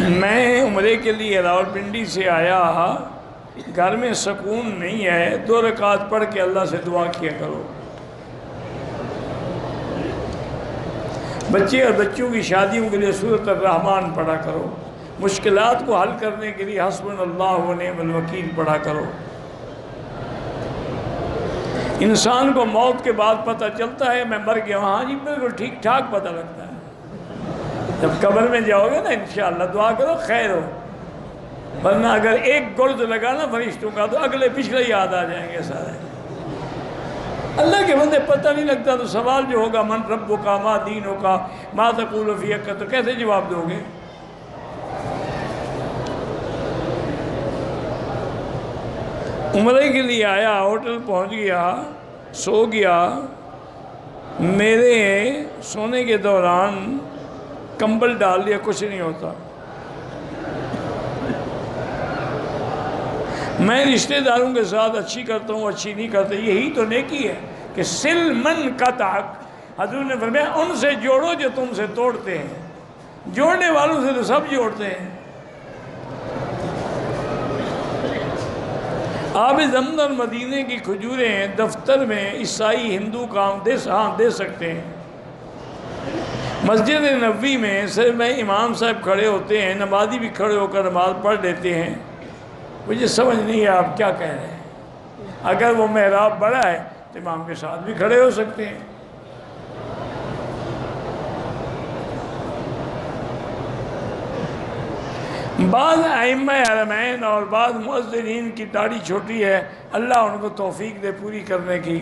میں عمرے کے لیے راولپنڈی سے آیا، گھر میں سکون نہیں ہے، 2 رکعت پڑھ کے اللہ سے دعا کیا کرو۔ بچے اور بچوں کی شادیوں کے لیے سورۃ الرحمن پڑھا کرو۔ مشکلات کو حل کرنے کے لیے حسبنا اللہ و نعم الوکیل پڑھا کرو۔ انسان کو موت کے بعد پتہ چلتا ہے میں مر گیا، ہاں جی بالکل ٹھیک ٹھاک پتہ لگتا ہے۔ جب قبر میں جاؤ گے نا انشاءاللہ دعا کرو خیر ہو، ورنہ اگر ایک گرد لگانا فرشتوں کا تو اگلے پچھلے یاد آ جائیں گے سارے۔ اللہ کے بندے پتہ نہیں لگتا تو سوال جو ہوگا من ربک ما دینک ما تقول فی حق، تو کیسے جواب دو گے؟ عمرے کے لیے آیا، ہوٹل پہنچ گیا، سو گیا، میرے سونے کے دوران کمبل ڈال دیا، کچھ نہیں ہوتا۔ میں رشتہ داروں کے ساتھ اچھی کرتا ہوں، اچھی نہیں کرتا، یہی تو نیکی ہے کہ سل من قطعک۔ حضور نے فرمایا ان سے جوڑو جو تم سے توڑتے ہیں، جوڑنے والوں سے تو سب جوڑتے ہیں۔ آب زمزم مدینے کی کھجوریں دفتر میں عیسائی ہندو کام دے سکتے ہیں، مسجد نبوی میں صرف میں امام صاحب کھڑے ہوتے ہیں، نمازی بھی کھڑے ہو کر نماز پڑھ لیتے ہیں۔ مجھے سمجھ نہیں ہے آپ کیا کہہ رہے ہیں۔ اگر وہ محراب بڑا ہے تو امام کے ساتھ بھی کھڑے ہو سکتے ہیں۔ بعض ائمہ حرمین اور بعض مؤذنین کی داڑھی چھوٹی ہے، اللہ ان کو توفیق دے پوری کرنے کی۔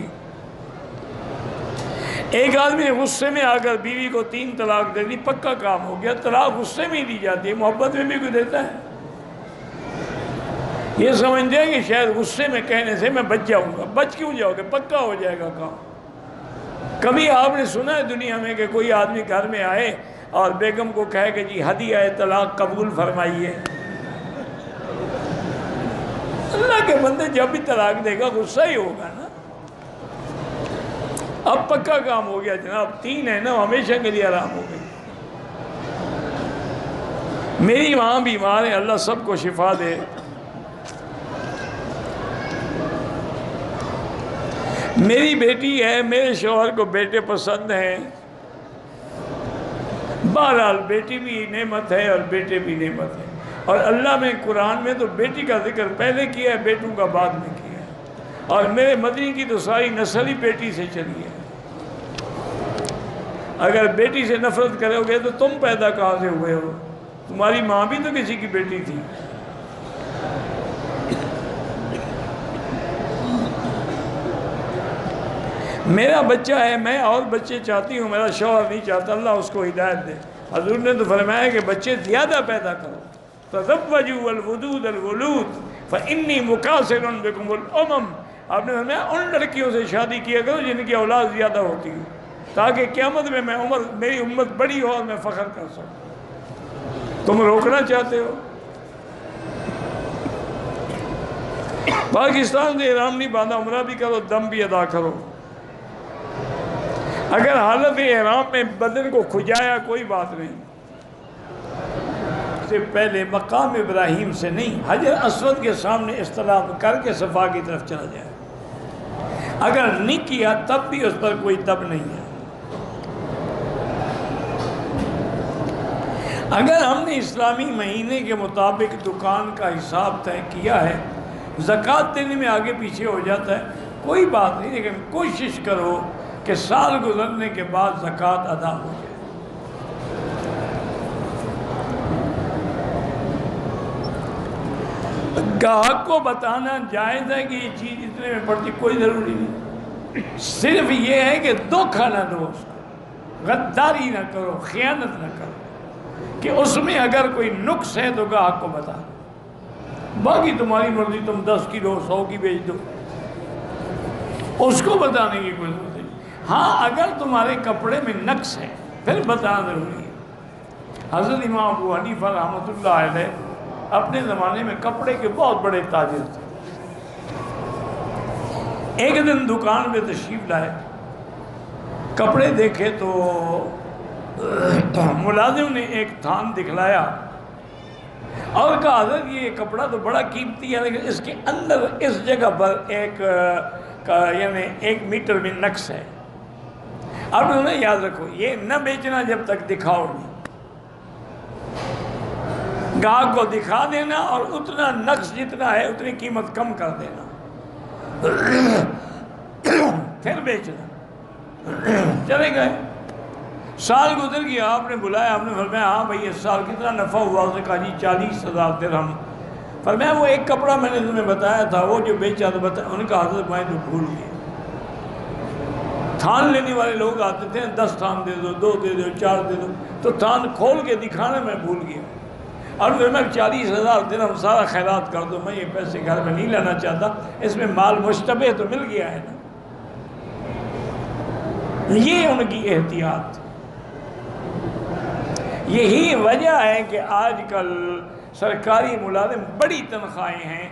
ایک آدمی نے غصے میں آ کر بیوی کو 3 طلاق دے دی، پکا کام ہو گیا۔ طلاق غصے میں ہی دی جاتی ہے، محبت میں بھی کوئی دیتا ہے؟ یہ سمجھتے ہیں کہ شاید غصے میں کہنے سے میں بچ جاؤں گا۔ بچ کیوں جاؤ گے؟ پکا ہو جائے گا کام۔ کبھی آپ نے سنا ہے دنیا میں کہ کوئی آدمی گھر میں آئے اور بیگم کو کہے کہ جی ہدیہ طلاق قبول فرمائیے؟ اللہ کے بندے جب بھی طلاق دے گا غصہ ہی ہوگا نا۔ اب پکا کام ہو گیا جناب، 3 ہے نا، ہمیشہ کے لیے آرام ہو گئی۔ میری ماں بیمار ہے، اللہ سب کو شفا دے۔ میری بیٹی ہے، میرے شوہر کو بیٹے پسند ہیں۔ بہرحال بیٹی بھی نعمت ہے اور بیٹے بھی نعمت ہے، اور اللہ نے قرآن میں تو بیٹی کا ذکر پہلے کیا ہے، بیٹوں کا بعد میں کیا ہے، اور میرے مدنی کی تو ساری نسل ہی بیٹی سے چلی ہے۔ اگر بیٹی سے نفرت کرو گے تو تم پیدا کہاں سے ہوئے ہو؟ تمہاری ماں بھی تو کسی کی بیٹی تھی۔ میرا بچہ ہے، میں اور بچے چاہتی ہوں، میرا شوہر نہیں چاہتا، اللہ اس کو ہدایت دے۔ حضور نے تو فرمایا کہ بچے زیادہ پیدا کرو، تزوجوا الودود الولود فانی مکاثر بکم الامم۔ آپ نے فرمایا ان لڑکیوں سے شادی کیا کرو جن کی اولاد زیادہ ہوتی ہے، تاکہ قیامت میں میری امت بڑی ہو اور میں فخر کر سکوں۔ تم روکنا چاہتے ہو؟ پاکستان سے احرام نہیں باندھا، عمرہ بھی کرو، دم بھی ادا کرو۔ اگر حالت احرام میں بدن کو کھجایا کوئی بات نہیں، سے پہلے مقام ابراہیم سے نہیں، حجر اسود کے سامنے استلام کر کے صفا کی طرف چلا جائے۔ اگر نہیں کیا تب بھی اس پر کوئی تب نہیں ہے۔ اگر ہم نے اسلامی مہینے کے مطابق دکان کا حساب طے کیا ہے، زکوٰۃ دینے میں آگے پیچھے ہو جاتا ہے، کوئی بات نہیں، لیکن کوشش کرو کہ سال گزرنے کے بعد زکوٰۃ ادا ہو جائے۔ گاہک کو بتانا جائز ہے کہ یہ چیز اتنے میں پڑتی، کوئی ضروری نہیں، صرف یہ ہے کہ دھوکہ نہ دو اس کو، غداری نہ کرو، خیانت نہ کرو، کہ اس میں اگر کوئی نقص ہے تو گاہک کو بتا دو، باقی تمہاری مرضی، تم 10 کلو 100 کی بیچ دو، اس کو بتانے کی کوئی ضرورت نہیں۔ ہاں اگر تمہارے کپڑے میں نقص ہے پھر بتانا ضروری ہے۔ حضرت امام ابو حنیفہ رحمۃ اللہ علیہ اپنے زمانے میں کپڑے کے بہت بڑے تاجر تھے۔ ایک دن دکان پہ تشریف لائے، کپڑے دیکھے تو ملازم نے ایک تھان دکھلایا، اور کہا حضرت یہ کپڑا تو بڑا قیمتی ہے لیکن اس کے اندر اس جگہ پر یعنی 1 میٹر میں نقص ہے. اب انہیں یاد رکھو یہ نہ بیچنا جب تک دکھاؤ نہیں. گاہک کو دکھا دینا اور اتنا نقص جتنا ہے اتنی قیمت کم کر دینا پھر بیچنا. چلے گئے. سال گزر گیا. آپ نے بلایا. آپ نے فرمایا ہاں بھائی اس سال کتنا نفع ہوا؟ اس نے کہا جی 40,000 درہم. فرمایا وہ ایک کپڑا میں نے تمہیں بتایا تھا وہ جو بیچا تو بتایا. انہوں نے کہا حضرت میں تو بھول گیا. تھان لینے والے لوگ آتے تھے 10 تھان دے دو 2 دے دو 4 دے دو تو تھان کھول کے دکھانا میں بھول گیا. اور پھر میں 40,000 درہم سارا خیرات کر دوں. میں یہ پیسے گھر میں نہیں لانا چاہتا. اس میں مال مشتبہ تو مل گیا ہے نا. یہ ان کی احتیاط. یہی وجہ ہے کہ آج کل سرکاری ملازم بڑی تنخواہیں ہیں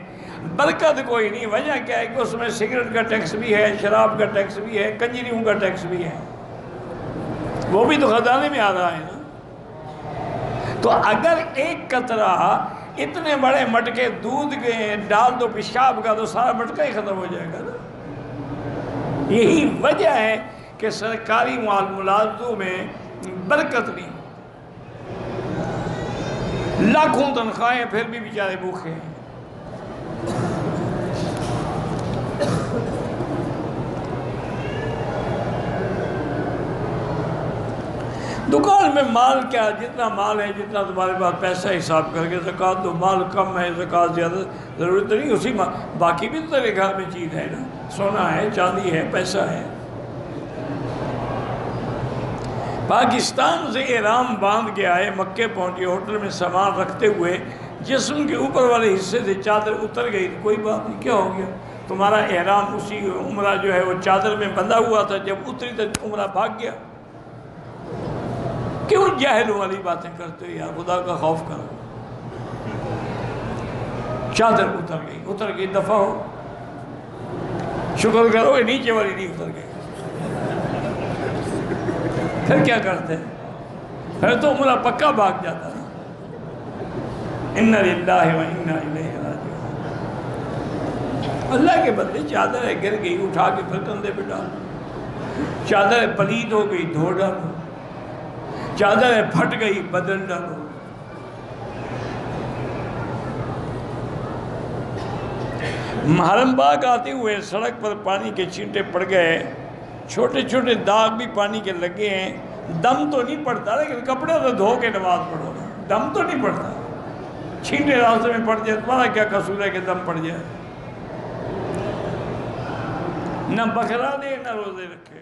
برکت کوئی نہیں. وجہ کیا ہے کہ اس میں سگریٹ کا ٹیکس بھی ہے شراب کا ٹیکس بھی ہے کنجریوں کا ٹیکس بھی ہے. وہ بھی تو خزانے میں آ رہا ہے نا. تو اگر ایک قطرہ اتنے بڑے مٹکے دودھ کے ڈال دو پیشاب کا تو سارا مٹکا ہی ختم ہو جائے گا نا. یہی وجہ ہے کہ سرکاری ملازموں میں برکت نہیں. لاکھوں تنخواہیں پھر بھی بیچارے بھوکے ہیں. دکان میں مال کیا جتنا مال ہے جتنا تمہارے پاس پیسہ حساب کر کے زکوٰۃ دو. مال کم ہے زکوٰۃ زیادہ ضرورت نہیں. اسی باقی بھی تو تیرے گھر میں چیز ہے نا. سونا ہے چاندی ہے پیسہ ہے. پاکستان سے احرام باندھ کے آئے مکے پہنچے ہوٹل میں سامان رکھتے ہوئے جسم کے اوپر والے حصے سے چادر اتر گئی. کوئی بات نہیں کیا ہو گیا تمہارا احرام اسی عمرہ جو ہے وہ چادر میں بندھا ہوا تھا. جب اتری تو عمرہ بھاگ گیا. کیوں جاہل والی باتیں کرتے ہو یار. خدا کا خوف کرو. چادر اتر گئی دفعہ ہو. شکر کرو کہ نیچے والی نہیں اتر گئی. پھر کیا کرتے ہیں؟ پھر تو عمرہ پکا بھاگ جاتا نا. اِنَّ لِلَّهِ وَإِنَّا إِلَيْهِ رَاجِعُونَ. اللہ کے بدلے چادر ہے گر گئی اٹھا کے پھر کندھے پہ ڈالو. چادر ہے پلید ہو گئی دھو ڈالو. چادر ہے پھٹ گئی بدل ڈالو. محرم باغ آتے ہوئے سڑک پر پانی کے چھینٹے پڑ گئے. چھوٹے چھوٹے داغ بھی پانی کے لگے ہیں. دم تو نہیں پڑتا لیکن کپڑے تو دھو کے نماز پڑھو. دم تو نہیں پڑتا. چھینٹے راستے میں پڑ جائے تمہارا کیا قصور ہے کہ دم پڑ جائے. نہ بکرا دے نہ روزے رکھے.